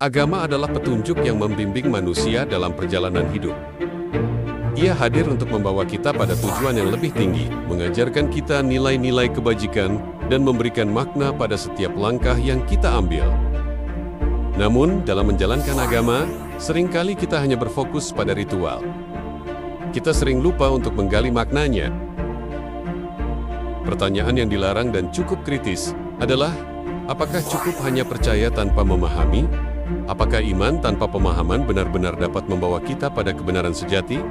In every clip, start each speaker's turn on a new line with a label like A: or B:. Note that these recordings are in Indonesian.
A: Agama adalah petunjuk yang membimbing manusia dalam perjalanan hidup. Ia hadir untuk membawa kita pada tujuan yang lebih tinggi, mengajarkan kita nilai-nilai kebajikan, dan memberikan makna pada setiap langkah yang kita ambil. Namun, dalam menjalankan agama, seringkali kita hanya berfokus pada ritual. Kita sering lupa untuk menggali maknanya. Pertanyaan yang dilarang dan cukup kritis adalah, apakah cukup hanya percaya tanpa memahami? Apakah iman tanpa pemahaman benar-benar dapat membawa kita pada kebenaran sejati?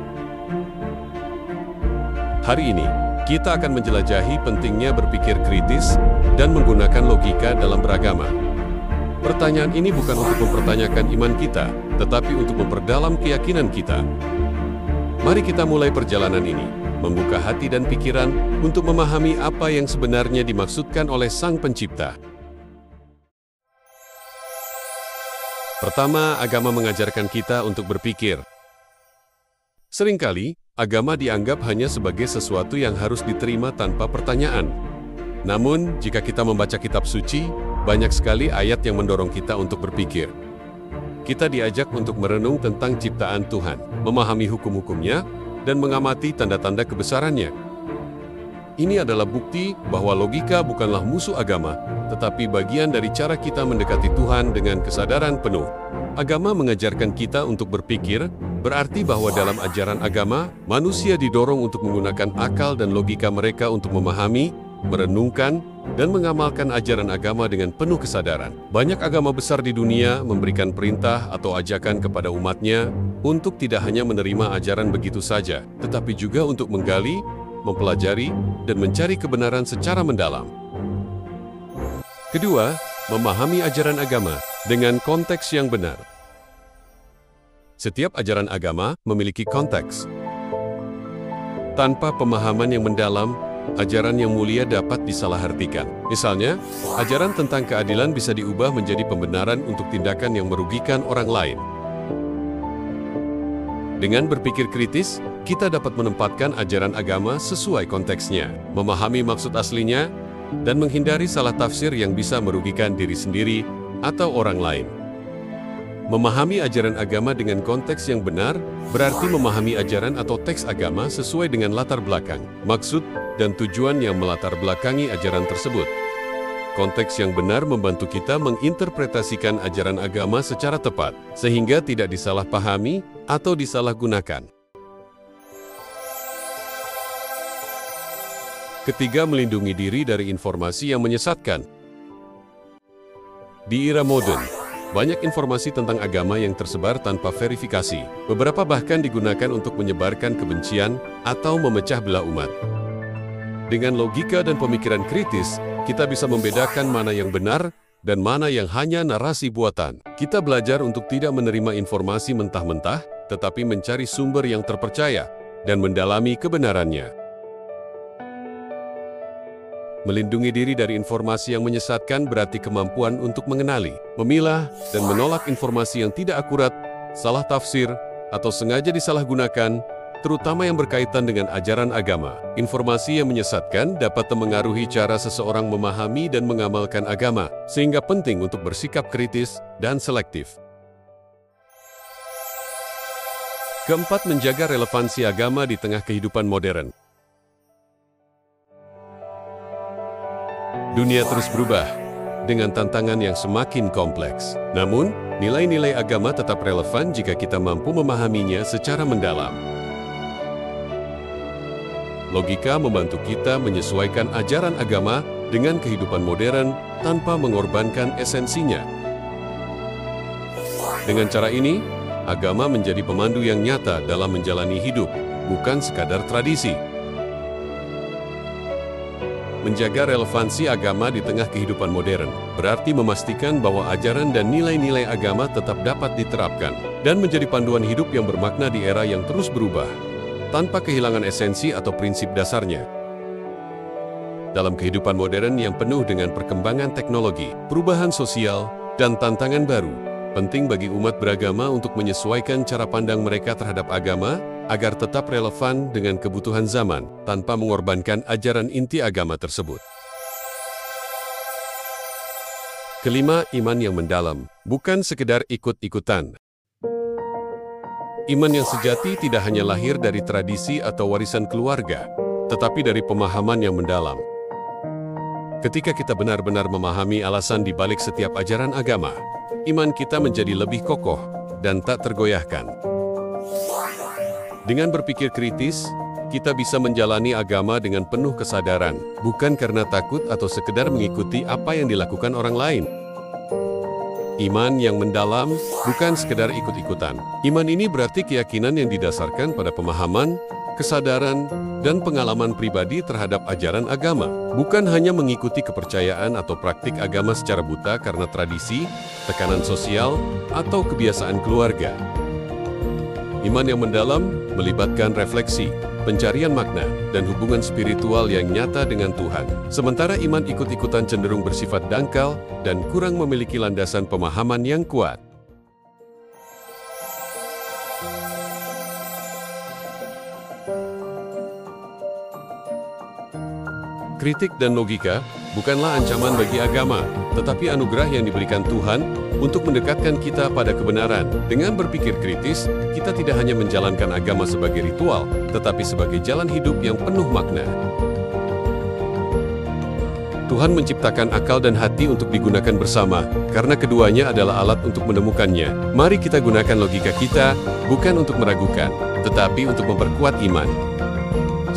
A: Hari ini, kita akan menjelajahi pentingnya berpikir kritis dan menggunakan logika dalam beragama. Pertanyaan ini bukan untuk mempertanyakan iman kita, tetapi untuk memperdalam keyakinan kita. Mari kita mulai perjalanan ini, membuka hati dan pikiran untuk memahami apa yang sebenarnya dimaksudkan oleh Sang Pencipta. Pertama, agama mengajarkan kita untuk berpikir. Seringkali, agama dianggap hanya sebagai sesuatu yang harus diterima tanpa pertanyaan. Namun, jika kita membaca kitab suci, banyak sekali ayat yang mendorong kita untuk berpikir. Kita diajak untuk merenung tentang ciptaan Tuhan, memahami hukum-hukumnya, dan mengamati tanda-tanda kebesarannya. Ini adalah bukti bahwa logika bukanlah musuh agama, tetapi bagian dari cara kita mendekati Tuhan dengan kesadaran penuh. Agama mengajarkan kita untuk berpikir, berarti bahwa dalam ajaran agama, manusia didorong untuk menggunakan akal dan logika mereka untuk memahami, merenungkan, dan mengamalkan ajaran agama dengan penuh kesadaran. Banyak agama besar di dunia memberikan perintah atau ajakan kepada umatnya untuk tidak hanya menerima ajaran begitu saja, tetapi juga untuk menggali, mempelajari, dan mencari kebenaran secara mendalam. Kedua, memahami ajaran agama dengan konteks yang benar. Setiap ajaran agama memiliki konteks. Tanpa pemahaman yang mendalam, ajaran yang mulia dapat disalahartikan. Misalnya, ajaran tentang keadilan bisa diubah menjadi pembenaran untuk tindakan yang merugikan orang lain. Dengan berpikir kritis, kita dapat menempatkan ajaran agama sesuai konteksnya, memahami maksud aslinya, dan menghindari salah tafsir yang bisa merugikan diri sendiri atau orang lain. Memahami ajaran agama dengan konteks yang benar berarti memahami ajaran atau teks agama sesuai dengan latar belakang, maksud, dan tujuan yang melatar belakangi ajaran tersebut. Konteks yang benar membantu kita menginterpretasikan ajaran agama secara tepat, sehingga tidak disalahpahami atau disalahgunakan. Ketiga, melindungi diri dari informasi yang menyesatkan. Di era modern, banyak informasi tentang agama yang tersebar tanpa verifikasi. Beberapa bahkan digunakan untuk menyebarkan kebencian atau memecah belah umat. Dengan logika dan pemikiran kritis, kita bisa membedakan mana yang benar dan mana yang hanya narasi buatan. Kita belajar untuk tidak menerima informasi mentah-mentah, tetapi mencari sumber yang terpercaya dan mendalami kebenarannya. Melindungi diri dari informasi yang menyesatkan berarti kemampuan untuk mengenali, memilah, dan menolak informasi yang tidak akurat, salah tafsir, atau sengaja disalahgunakan, terutama yang berkaitan dengan ajaran agama. Informasi yang menyesatkan dapat memengaruhi cara seseorang memahami dan mengamalkan agama, sehingga penting untuk bersikap kritis dan selektif. Keempat, menjaga relevansi agama di tengah kehidupan modern. Dunia terus berubah, dengan tantangan yang semakin kompleks. Namun, nilai-nilai agama tetap relevan jika kita mampu memahaminya secara mendalam. Logika membantu kita menyesuaikan ajaran agama dengan kehidupan modern tanpa mengorbankan esensinya. Dengan cara ini, agama menjadi pemandu yang nyata dalam menjalani hidup, bukan sekadar tradisi. Menjaga relevansi agama di tengah kehidupan modern berarti memastikan bahwa ajaran dan nilai-nilai agama tetap dapat diterapkan dan menjadi panduan hidup yang bermakna di era yang terus berubah, tanpa kehilangan esensi atau prinsip dasarnya. Dalam kehidupan modern yang penuh dengan perkembangan teknologi, perubahan sosial, dan tantangan baru, penting bagi umat beragama untuk menyesuaikan cara pandang mereka terhadap agama agar tetap relevan dengan kebutuhan zaman tanpa mengorbankan ajaran inti agama tersebut. Kelima, iman yang mendalam, bukan sekedar ikut-ikutan. Iman yang sejati tidak hanya lahir dari tradisi atau warisan keluarga, tetapi dari pemahaman yang mendalam. Ketika kita benar-benar memahami alasan di balik setiap ajaran agama, iman kita menjadi lebih kokoh dan tak tergoyahkan. Dengan berpikir kritis, kita bisa menjalani agama dengan penuh kesadaran, bukan karena takut atau sekedar mengikuti apa yang dilakukan orang lain. Iman yang mendalam bukan sekedar ikut-ikutan. Iman ini berarti keyakinan yang didasarkan pada pemahaman, kesadaran, dan pengalaman pribadi terhadap ajaran agama. Bukan hanya mengikuti kepercayaan atau praktik agama secara buta karena tradisi, tekanan sosial, atau kebiasaan keluarga. Iman yang mendalam melibatkan refleksi, pencarian makna, dan hubungan spiritual yang nyata dengan Tuhan. Sementara iman ikut-ikutan cenderung bersifat dangkal dan kurang memiliki landasan pemahaman yang kuat. Kritik dan logika bukanlah ancaman bagi agama, tetapi anugerah yang diberikan Tuhan untuk mendekatkan kita pada kebenaran. Dengan berpikir kritis, kita tidak hanya menjalankan agama sebagai ritual, tetapi sebagai jalan hidup yang penuh makna. Tuhan menciptakan akal dan hati untuk digunakan bersama, karena keduanya adalah alat untuk menemukannya. Mari kita gunakan logika kita, bukan untuk meragukan, tetapi untuk memperkuat iman.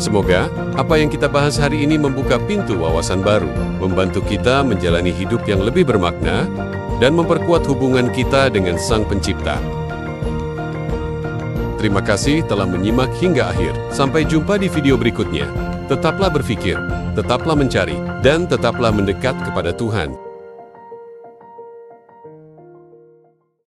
A: Semoga apa yang kita bahas hari ini membuka pintu wawasan baru, membantu kita menjalani hidup yang lebih bermakna, dan memperkuat hubungan kita dengan Sang Pencipta. Terima kasih telah menyimak hingga akhir. Sampai jumpa di video berikutnya. Tetaplah berpikir, tetaplah mencari, dan tetaplah mendekat kepada Tuhan.